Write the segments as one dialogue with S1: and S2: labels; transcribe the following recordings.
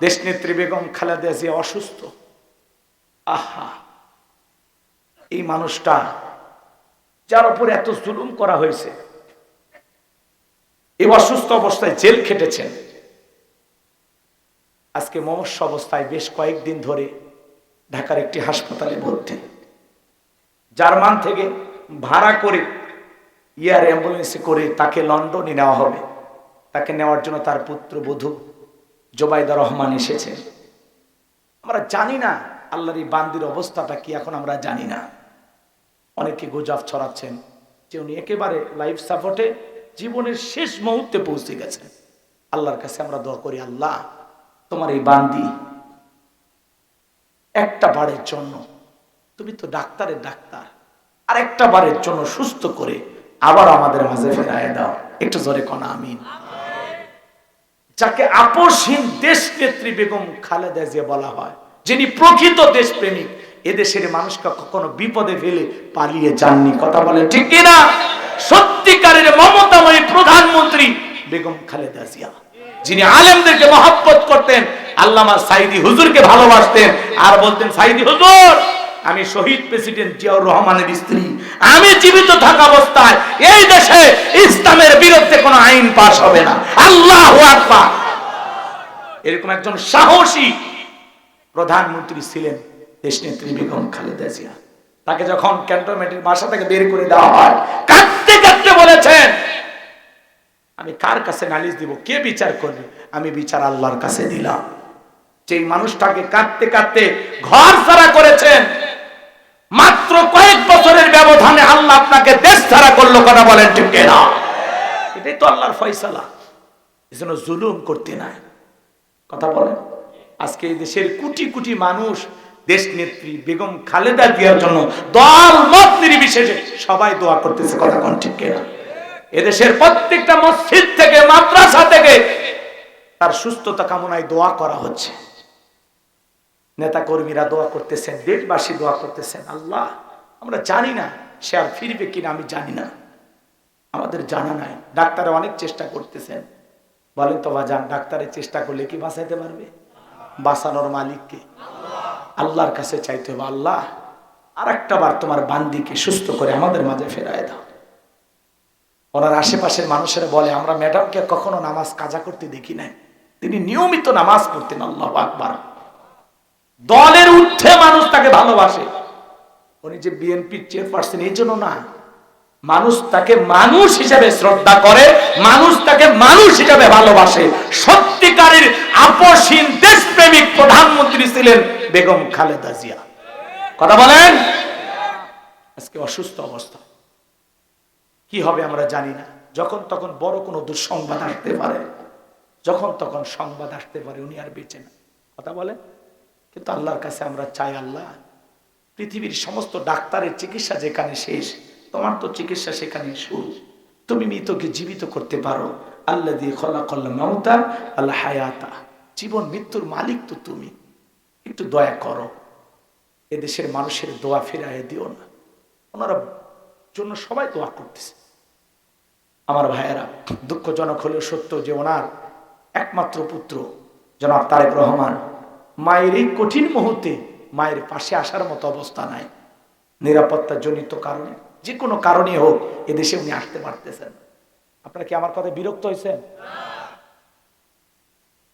S1: দেশনেত্রী বেগম খালেদা জিয়া অসুস্থ। আহা, এই মানুষটা যার উপরে এত জুলুম করা হয়েছে, এই অসুস্থ অবস্থায় জেল খেটেছেন, আজকে মমস্য অবস্থায় বেশ কয়েকদিন ধরে ঢাকার একটি হাসপাতালে ভর্তি। জার্মান থেকে ভাড়া করে এয়ার অ্যাম্বুলেন্সে করে তাকে লন্ডনে নেওয়া হবে। তাকে নেওয়ার জন্য তার পুত্রবধূ জোবাইদা রহমান এসেছে। আমরা জানি না আল্লাহর এই বান্দির অবস্থাটা কি, এখন আমরা জানি না। অনেকে গুজব ছড়াচ্ছেন যে উনি একেবারে লাইফ সাপোর্টে জীবনের শেষ মুহূর্তে পৌঁছে গেছেন। আল্লাহর কাছে আমরা দোয়া করি, আল্লাহ তোমার এই বান্দি একটা বারের জন্য, তুমি তো ডাক্তারের ডাক্তার, আর একটা বারের জন্য সুস্থ করে আবার আমাদের মাঝে ফেরায় দাও। একটু জোরে কোন আমিন। যাকে আপসহীন দেশ নেত্রী বেগম খালেদা জিয়া বলা হয়, যিনি প্রকৃত দেশপ্রেমিক, এদেশের মানুষকে কখনো বিপদে ফেলে পালিয়ে যাননি। কথা বলেন ঠিক কিনা? সত্যিকারের মমতাময়ী প্রধানমন্ত্রী বেগম খালেদা জিয়া, যিনি আলেমদেরকে মহব্বত করতেন, আল্লামা সাইদি হুজুরকে ভালোবাসতেন, আর বলতেন, সাইদি হুজুর আমি শহীদ প্রেসিডেন্ট জিয়াউর রহমানের স্ত্রী, আমি জীবিত থাকা অবস্থায় এই দেশে ইসলামের বিরুদ্ধে কোনো আইন পাস হবে না। আল্লাহু আকবার। এরকম একজন সাহসী প্রধানমন্ত্রী ছিলেন দেশনেত্রী বেগম খালেদা জিয়া। তাকে যখন ক্যান্টনমেন্টের বাসা থেকে বের করে দেওয়া হয়, কাঁদতে কাঁদতে বলেছেন, আমি কার কাছে নালিশ দিব, কে বিচার করবে? আমি বিচার আল্লাহর কাছে দিলাম। যেই মানুষটাকে কাঁদতে কাঁদতে ঘর ছাড়া করেছেন, মাত্র কয়েক বছরের ব্যবধানে আল্লাহ আপনাকে দেশ ছাড়া করলো। কথা বলেন ঠিক কিনা? এটাই তো আল্লাহর ফয়সালা। এজন্য জুলুম করতে নাই। কথা বলেন। আজকে এই দেশের কোটি কোটি মানুষ দেশ নেত্রী বেগম খালেদা জিয়ার জন্য দল মত নির্বিশেষে সবাই দোয়া করতেছে। কথা কোন ঠিক কিনা? এদেশের প্রত্যেকটা মসজিদ থেকে, মাদ্রাসা থেকে তার সুস্থতা কামনায় দোয়া করা হচ্ছে। নেতা কর্মীরা দোয়া করতেছেন, দেশবাসী দোয়া করতেছেন। আল্লাহ, আমরা জানি না সে আর ফিরবে কিনা, আমি জানি না, আমাদের জানা নাই। ডাক্তাররা অনেক চেষ্টা করতেছেন। বলেন তো বাজান, ডাক্তারের চেষ্টা করলে কি বাঁচাইতে পারবে? বাঁচানোর মালিককে আল্লাহর কাছে চাইতে হবে, আল্লাহ আর একটা বার তোমার বান্দিকে সুস্থ করে আমাদের মাঝে ফেরায় দাও। ওনার আশেপাশের মানুষেরা বলে, আমরা ম্যাডামকে কখনো নামাজ কাজা করতে দেখি নাই, তিনি নিয়মিত নামাজ পড়তেন। আল্লাহু আকবার। দলের ঊর্ধ্বে মানুষ তাকে ভালোবাসে। উনি যে বিএনপির চেয়ারপারসন এই জন্য না, মানুষ তাকে মানুষ হিসেবে শ্রদ্ধা করে, মানুষ তাকে মানুষ হিসেবে ভালোবাসে। সত্যিকারের আপসহীন দেশপ্রেমিক প্রধানমন্ত্রী ছিলেন বেগম খালেদা জিয়া। কথা বলেন। আজকে অসুস্থ অবস্থা, কি হবে আমরা জানি না। যখন তখন বড় কোনো দুঃসংবাদ আসতে পারে, যখন তখন সংবাদ আসতে পারে উনি আর বেঁচে না। কথা বলেন। কিন্তু আল্লাহর কাছে আমরা চাই, আল্লাহ পৃথিবীর সমস্ত ডাক্তারের চিকিৎসা যেখানে শেষ, তোমার তো চিকিৎসা সেখানে শুরু। তুমি মৃতকে জীবিত করতে পারো। আল্লাযী খালাকাল মাউতা ওয়াল হায়াতা, জীবন মৃত্যুর মালিক তো তুমি। একটু দয়া করো, এদেশের মানুষের দোয়া ফিরাইয়া দিও না। ওনারা জন্য সবাই দোয়া করতেছে। আমার ভাইয়েরা, দুঃখজনক হলেও সত্য যে ওনার একমাত্র পুত্র জনাব তারেক রহমান মায়ের এই কঠিন মুহূর্তে মায়ের পাশে আসার মতো অবস্থা নাই। নিরাপত্তা জনিত কারণে, যে কোনো কারণে হোক, এদেশে উনি আসতে পারতেছেন। আপনারা কি আমার কথা বিরক্ত হয়েছেন?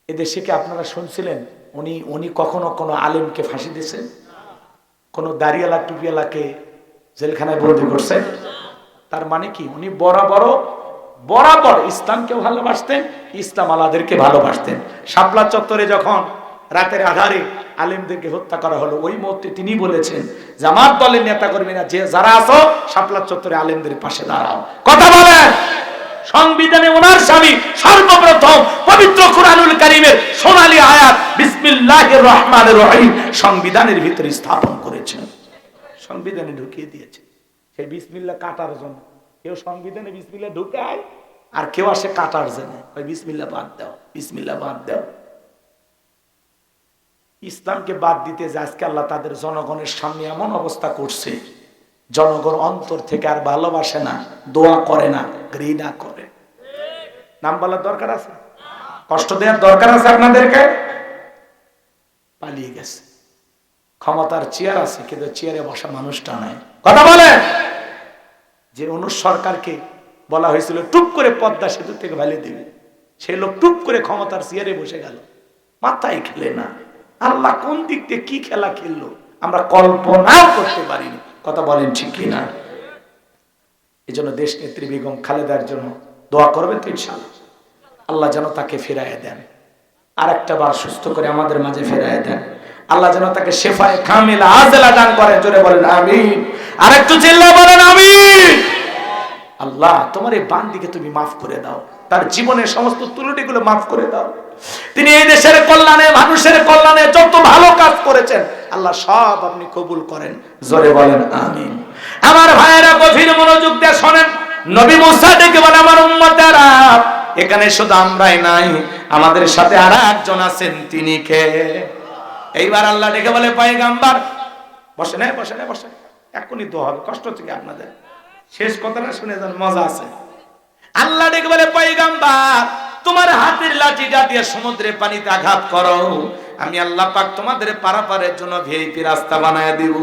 S1: এদেশে কি আপনারা শুনছিলেন উনি কখনো কোনো আলেমকে ফাঁসি দিয়েছেন? কোনো দাড়িওয়ালা টুপিওয়ালাকে জেলখানায় বন্দি করছেন? তার মানে কি, উনি বরাবর ইসলামকেও ভালোবাসতেন, ইসলাম আলাদেরকে ভালোবাসতেন। শাপলা চত্বরে যখন রাতের আধারে আলেমদেরকে হত্যা করা হলো, ওই মুহূর্তে তিনি বলেছেন যে আমার দলের নেতা কর্মীরা যারা আছো, শাপলা চত্বরে আলেমদের পাশে দাঁড়াও। কথা বলেন। সংবিধানে ওনার স্বামী সর্বপ্রথম পবিত্র কুরআনুল কারীমের সোনালী আয়াত বিসমিল্লাহির রহমানির রহিম সংবিধানের ভিতরে স্থাপন করেছেন, সংবিধানে ঢুকিয়ে দিয়েছে। সেই বিসমিল্লাহ কাটার জন্য কেউ সংবিধানে বিসমিল্লাহ ঢুকায়, আর কেউ আসে কাটার জন্য, ওই বিসমিল্লাহ বাদ দাও, বিসমিল্লাহ বাদ দাও। ইসলামকে বাদ দিতে যে আজকে আল্লাহ তাদের জনগণের সামনে এমন অবস্থা করছে, জনগণ অন্তর থেকে আর ভালোবাসে না, দোয়া করে না, ঘৃণা করে। নাম বলার দরকার আছে? কষ্ট দেওয়ার দরকার আছে আপনাদেরকে? পালিয়ে গেছে। ক্ষমতার চেয়ার আছে, কিন্তু চেয়ারে বসা মানুষটা নাই। কথা বলে যে সরকারকে বলা হয়েছিল টুপ করে পদ্মা সেতু থেকে ফেলে দেবে, সেই লোক টুপ করে ক্ষমতার চেয়ারে বসে গেল। মাথায় খেলে না। আল্লাহ কোন দিক থেকে কি খেলা খেললো আমরা কল্পনাও করতে পারিনি। কথা বলেন ঠিক কিনা? এই জন্য দেশ নেত্রী বেগম খালেদার জন্য দোয়া করবেন তো ইনশাআল্লাহ। আল্লাহ যেন তাকে ফেরায় দেন, আর একটা বার সুস্থ করে আমাদের মাঝে ফেরায় দেন। আল্লাহ যেন তাকে শেফায়ে কামিলা আজলা দান করেন। জোরে বলেন আমিন। আর একটু চিল্লা বলেন আমিন। আল্লাহ তোমার এই বান্দিকে তুমি মাফ করে দাও, তার জীবনের সমস্ত ত্রুটিগুলো মাফ করে দাও। তিনি এই দেশের কল্যাণে, মানুষের কল্যাণে যত ভালো কাজ করেছেন আল্লাহ সব আপনি কবুল করেন। জোরে বলেন আমিন। আমার ভাইয়েরা গভীর মনোযোগ দিয়ে শোনেন। নবী মুসা ডেকে বলে আমার উম্মতেরা, এখানে শুধু আমরাই নাই, আমাদের সাথে আর একজন আছেন, তিনি কে? এইবার আল্লাহ ডেকে বলে পয়গম্বর। বসেন, বসেন, বসেন, এখনই দোয়া হবে। কষ্ট হচ্ছে কি আপনাদের? শেষ কথাটা শুনে যান, মজা আছে। আল্লাহ ডেকে বলে পয়গম্বর, তোমার হাতের লাঠিটা দিয়ে সমুদ্রে পানিতে আঘাত করো, আমি আল্লাহ পাক তোমাদের পারাপারের জন্য ভিআইপি রাস্তা বানায় দিব।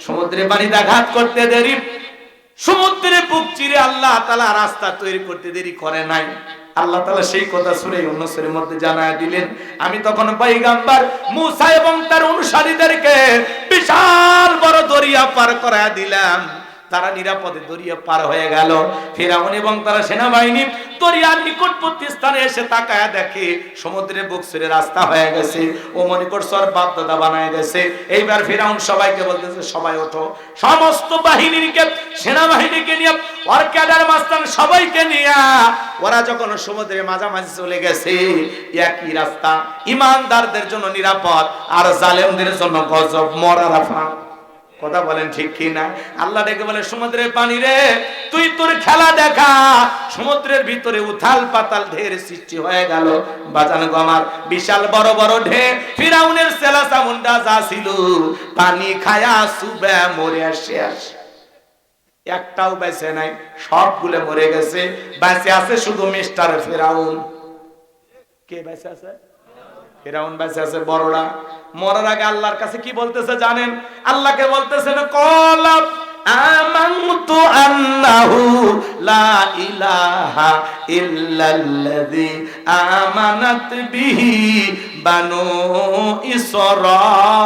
S1: সমুদ্রে পানিতে আঘাত করতে দেরি, সমুদ্রে বুক চিরে আল্লাহ তাআলা রাস্তা তৈরি করতে দেরি করে নাই। আল্লাহ তাআলা সেই কথা সূরা ইউনূসের মধ্যে জানায় দিলেন, আমি তখন পয়গম্বর মুসা এবং তার অনুসারীদেরকে বিশাল বড় দরিয়া পার করায় দিলাম। তারা নিরাপদে দরিয়া পার হয়ে গেল। ফিরআউন এবং তার সেনাবাহিনী দরিয়ার নিকটবর্তী স্থানে এসে তাকায় দেখে সমুদ্রের বুক ছিঁড়ে রাস্তা হয়ে গেছে। ও মনে করছে ওর বাপ দাদা বানায় গেছে। এইবার ফিরআউন সবাইকে বলতেছে, সবাই ওঠো। সমস্ত বাহিনীকে, সেনাবাহিনীকে নিয়ে, ওর ক্যাডার মাস্তান সবাইকে নিয়ে ওরা যখন সমুদ্রের মাঝামাঝি চলে গেছে, একই রাস্তা ইমানদারদের জন্য নিরাপদ, আর জালেমদের জন্য গজব, মরার আফা। কথা বলেন ঠিক কি না? আল্লাহ ডেকে বলে সমুদ্রের পানি রে, তুই তোর খেলা দেখা। সমুদ্রের ভিতরে উথাল পাতাল ঢের সৃষ্টি হয়ে গেল। বাজান গো আমার, বিশাল বড় বড় ঢের, ফিরাউনের সেলা চামুন্ডা যা ছিল পানি খায়া সুবে মরে শেষ, একটাও বেঁচে নাই, সবগুলো মরে গেছে। বেঁচে আছে শুধু মিস্টার ফিরাউন। কে বেঁচে আছে? ফিরাউন বেঁচে আছে। বড়রা মরার আগে আল্লাহর কাছে কি বলতেছে জানেন? আল্লাহকে বলতেছেন, ক্বালা আমানতু আন্নাহু লা ইলাহা ইল্লাল্লাযী আমানাত বিহি বানু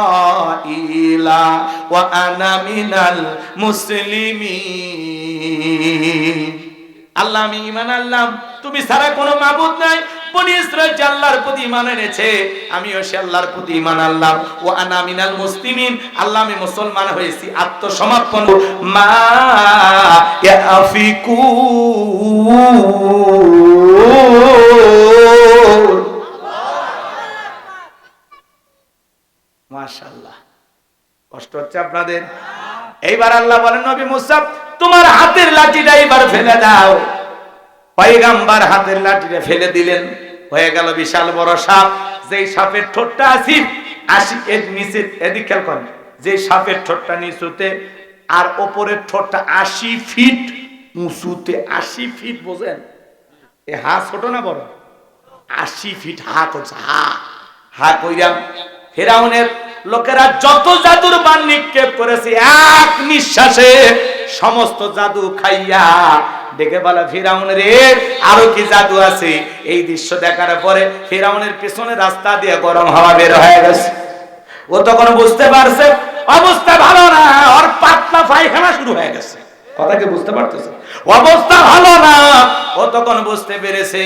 S1: ইসরাঈলা ওয়া আনা মিনাল মুসলিমিন। আল্লাহ, আমি ঈমান আনলাম তুমি ছাড়া কোনো মাবুদ নাই। বনি ইসরাঈল যে আল্লাহর প্রতি ঈমান এনেছে, আমিও সে আল্লাহর প্রতি ঈমান আনলাম। ওয়া আনা মিনাল মুসলিমিন, আল্লাহ আমি মুসলমান হয়েছি, আত্মসমর্পণ। মা ইয়াফিকুন। মাশাআল্লাহ, কষ্ট হচ্ছে আপনাদের? এইবার আল্লাহ বলেন, নবী মুসা তোমার হাতের লাঠিটা এবার ফেলে দাও। পয়গম্বর হাতের লাঠিটা ফেলে দিলেন, হয়ে গেল বিশাল বড় সাপ। যেই সাপের ঠোঁটটা এর নিচে, এদিক খেয়াল করেন, যে সাপের ঠোঁটটা নিচুতে আর ওপরের ঠোঁটটা 80 ফিট উঁচুতে। 80 ফিট বোঝেন? এ হা ছোট না বড়? 80 ফিট হা করছে। হা কইরাম ফিরাউনের লোকেরা যত জাদুর বান নিক্ষেপ করেছে, এক নিঃশ্বাসে সমস্ত জাদু খাইয়া দেখে বলা, ফিরাউন রে আরো কি জাদু আছে? এই দৃশ্য দেখার পরে ফিরাউনের পিছনে রাস্তা দিয়ে গরম হাওয়া বের হয়ে গেছে। ও তখন বুঝতে পারছে অবস্থা ভালো না, ওর পাতলা পায়খানা শুরু হয়ে গেছে। কথা কি বুঝতে পারতেছে? অবস্থা ভালো না। ও তখন বুঝতে পেরেছে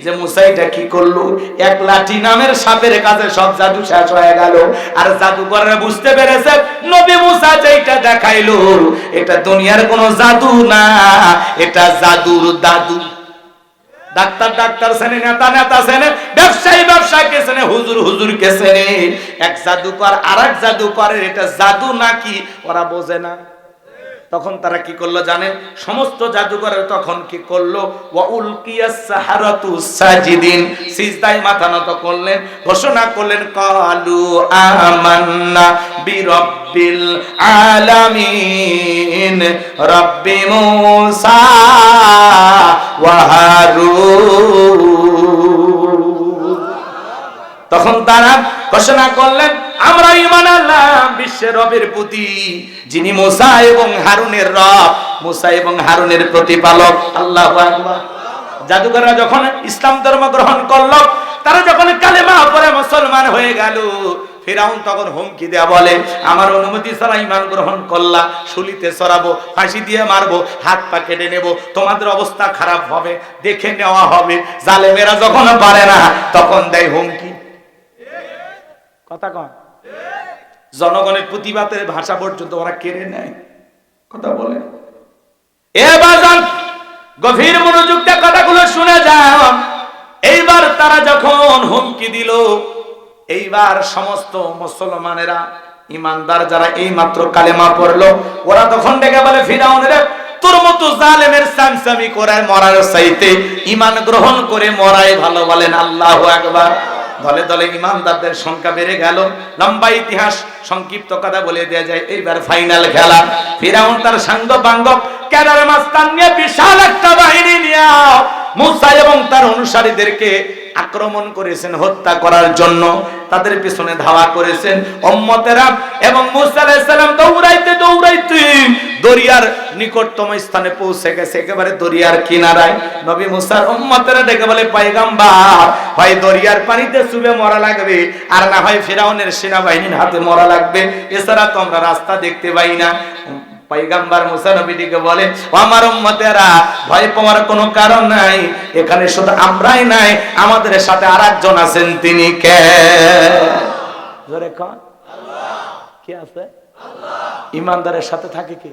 S1: যে মুসা এটা কি করলো। এক লাঠি নামের সাপের কাছে সব জাদু শেষ হয়ে গেল। আর জাদুকররা বুঝতে পেরেছে নবী মুসা যেটা দেখাইলো এটা দুনিয়ার কোনো জাদু না, এটা জাদুর দাদু। ডাক্তার ডাক্তার শ্রেণী, নেতা নেতা শ্রেণী, ব্যবসায়ী ব্যবসায়ীকে শ্রেণী, হুজুর হুজুরকে শ্রেণী। এক জাদুকর আর এক জাদুকরের এটা জাদু নাকি ওরা বোঝে না। তখন তারা কি করলো জানেন? সমস্ত জাদুকরের তখন কি করলো? ওয়া উলকিয়াস সাহারাতু সাজিদিন, সিজদায় মাথা নত করলেন, ঘোষণা করলেন, কালু আমান্না বিরাব্বিল আলামিন রাব্বি মুসা ওয়া হারুন। তখন তারা ঘোষণা করলেন, আমরা ঈমান আনলাম বিশ্বের রবের প্রতি, যিনি মুসা এবং হারুনের রব, মুসা এবং হারুনের প্রতিপালক। আল্লাহু আকবার। জাদুকররা যখন ইসলাম ধর্ম গ্রহণ করলো, তারা যখন কালেমা পড়ে মুসলমান হয়ে গেল, ফিরাউন তখন হুমকি দেয়া বলে, আমার অনুমতি ছাড়া ঈমান গ্রহণ করলা, শুলিতে চড়াবো, ফাঁসি দিয়ে মারবো, হাত পা কেটে নেব, তোমাদের অবস্থা খারাপ হবে, দেখে নেওয়া হবে। জালেমেরা যখন পারে না, তখন দেয় হুমকি। কথা কন, জনগণের প্রতিবাদের ভাষা পর্যন্ত ওরা কেড়ে নেয়। কথা বলে এ বাজান, গভীর মনোযোগ দিয়ে কথাগুলো শুনে যাও। এইবার তারা যখন হুমকি দিল, এইবার সমস্ত মুসলমানেরা, ইমানদার যারা এই মাত্র কালেমা পড়লো, ওরা তখন ডেকে বলে, ফিরাউনের তোর মতো জালেমের সামসামি করে মরার চাইতে ঈমান গ্রহণ করে মরাই ভালো। বলেন আল্লাহু আকবার। দলে দলে ইমানদারদের সংখ্যা বেড়ে গেল। লম্বা ইতিহাস, সংক্ষিপ্ত কথা বলে দেয়া যায়। এইবার ফাইনাল খেলা। ফিরাউন তার সাঙ্গ পাঙ্গ ক্যাডার মাস্তান নিয়ে বিশাল একটা বাহিনী নিয়ে মুসা এবং তার অনুসারীদেরকে আক্রমণ করেছেন হত্যা করার জন্য। তাদের পিছনে ধাওয়া করেছেন উম্মতেরা, এবং মুসা আলাইহিস সালাম দৌড়াইতে দৌড়াইতে দরিয়ার নিকটতম স্থানে পৌঁছে গেছে, একেবারে দরিয়ার কিনারায়। নবী মুসার উম্মতেরা ডেকে বলে, পয়গম্বর, হয় দরিয়ার পানিতে চুবে মরা লাগবে, আর না হয় ফিরাউনের সেনাবাহিনীর হাতে মরা লাগবে, এছাড়া তো আমরা রাস্তা দেখতে পাই না। পয়গম্বর মুসা নবীকে বলে, আমার উম্মতেরা, ভয় পাওয়ার কোনো কারণ নাই, এখানে শুধু আমরাই নাই, আমাদের সাথে আরেকজন আছেন। তিনি কে? জোরে কন। আল্লাহ। কে আছে? আল্লাহ। ইমানদারের সাথে থাকে কে?